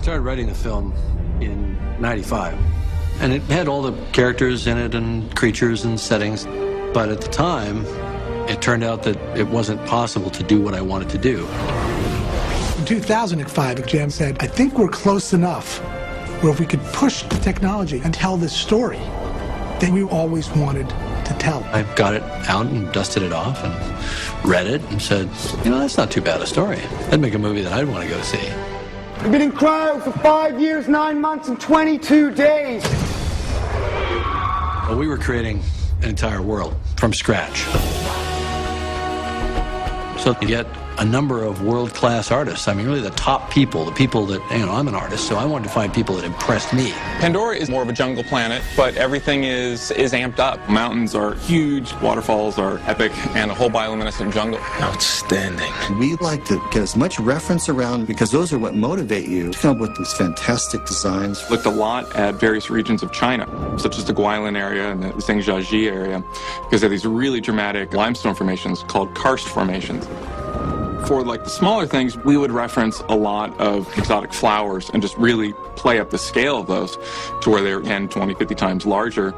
started writing the film in '95, and it had all the characters in it and creatures and settings, but at the time, it turned out that it wasn't possible to do what I wanted to do. In 2005, Jam said, I think we're close enough where if we could push the technology and tell this story that we always wanted to tell. I got it out and dusted it off and read it and said, you know, that's not too bad a story. That'd make a movie that I'd want to go see. I've been in cryo for 5 years, 9 months, and 22 days. Well, we were creating an entire world from scratch. So to get a number of world-class artists, I mean, really the top people, the people that, you know, I'm an artist, so I wanted to find people that impressed me. Pandora is more of a jungle planet, but everything is amped up. Mountains are huge, waterfalls are epic, and a whole bioluminescent jungle. Outstanding. We like to get as much reference around because those are what motivate you to come up with these fantastic designs. Looked a lot at various regions of China, such as the Guilin area and the Zhangjiajie area, because they have these really dramatic limestone formations called karst formations. For like the smaller things, we would reference a lot of exotic flowers and just really play up the scale of those to where they're 10, 20, 50 times larger.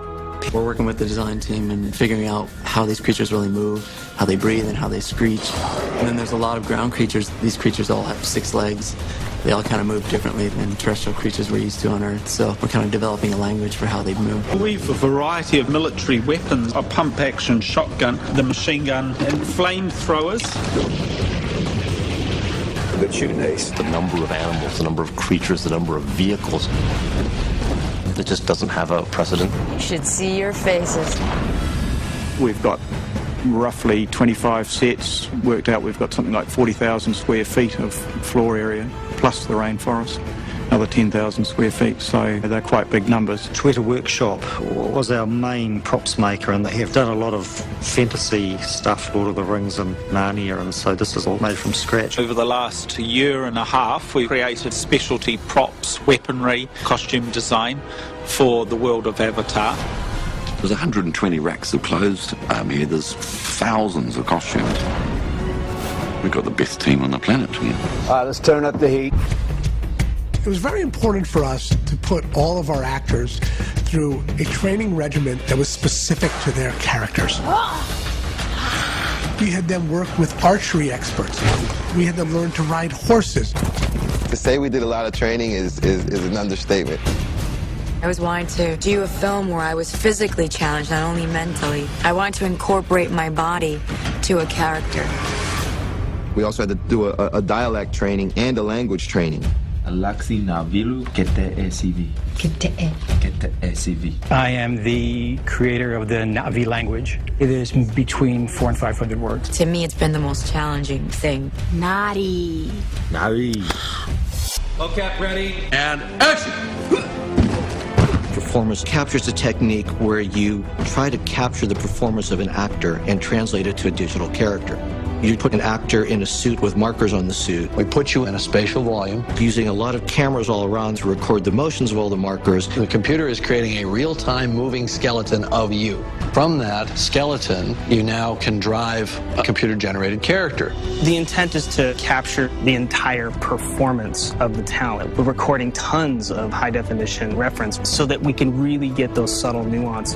We're working with the design team and figuring out how these creatures really move, how they breathe, and how they screech. And then there's a lot of ground creatures. These creatures all have 6 legs. They all kind of move differently than terrestrial creatures we're used to on Earth. So we're kind of developing a language for how they move. We have a variety of military weapons, a pump-action shotgun, the machine gun, and flamethrowers. Good shooting ace. The number of animals, the number of creatures, the number of vehicles. It just doesn't have a precedent. You should see your faces. We've got roughly 25 sets. Worked out we've got something like 40,000 square feet of floor area, plus the rainforest. Another 10,000 square feet, so they're quite big numbers. Twitter Workshop was our main props maker, and they have done a lot of fantasy stuff, Lord of the Rings and Narnia, and so this is all made from scratch. Over the last year and a half, we created specialty props, weaponry, costume design for the world of Avatar. There's 120 racks of clothes here. There's thousands of costumes. We've got the best team on the planet here. All right, let's turn up the heat. It was very important for us to put all of our actors through a training regimen that was specific to their characters. We had them work with archery experts. We had them learn to ride horses. To say we did a lot of training is an understatement. I was wanting to do a film where I was physically challenged, not only mentally. I wanted to incorporate my body to a character. We also had to do a dialect training and a language training. Alaxi Navilu Kete ECV. Kete ECV. I am the creator of the Navi language. It is between 400 and 500 words. To me, it's been the most challenging thing. Nari. Nari. Okay, ready, and action! Performance captures a technique where you try to capture the performance of an actor and translate it to a digital character. You put an actor in a suit with markers on the suit. We put you in a spatial volume. Using a lot of cameras all around to record the motions of all the markers. The computer is creating a real-time moving skeleton of you. From that skeleton, you now can drive a computer-generated character. The intent is to capture the entire performance of the talent. We're recording tons of high-definition reference so that we can really get those subtle nuances.